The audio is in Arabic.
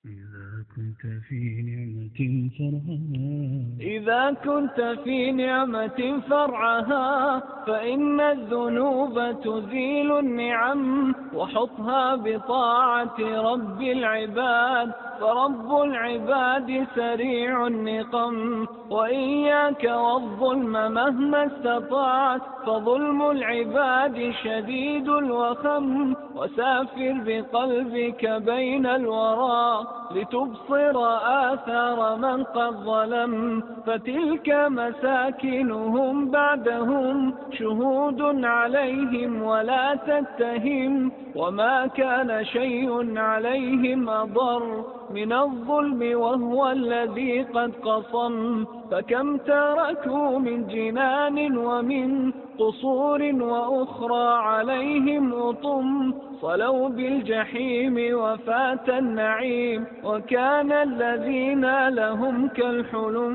إذا كنت في نعمة فرعها فإن الذنوب تزيل النعم، وحطها بطاعة رب العباد، فرب العباد سريع النقم. وإياك والظلم مهما استطعت، فظلم العباد شديد الوخم. وسافر بقلبك بين الورى لتبصر آثار من قد ظلم، فتلك مساكنهم بعدهم شهود عليهم ولا تتهم. وما كان شيء عليهم أضر من الظلم وهو الذي قد قصم. فكم تركوا من جنان ومن قصور، وأخرى عليهم أطم. صلوا بالجحيم وفات النعيم، وكان الذين لهم كالحلم.